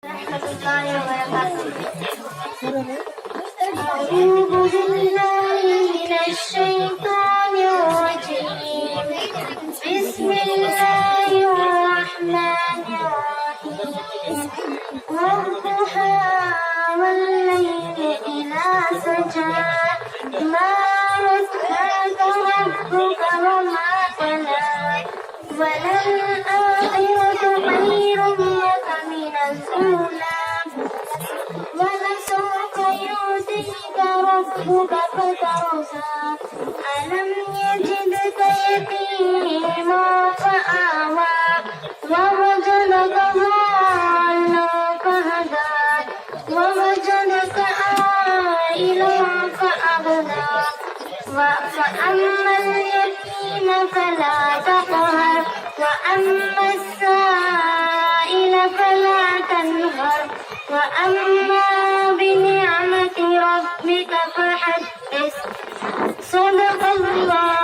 ورحمة الله وبركاته. أعوذ بالله من الشيطان الرجيم. بسم الله الرحمن الرحيم. والضحى والليل إذا سجى ما ودعك ربك وما قلى وللآخرة خير لك من الأولى ولسوف يعطيك ربك فترضى ألم يجدك يتيما فآوى ووجدك ضالا فهدى ووجدك عائلا فأغنى فأما اليتيم فلا تقهر وأما السائل فلا تنهر وأما بنعمة ربك فحدث. صدق الله.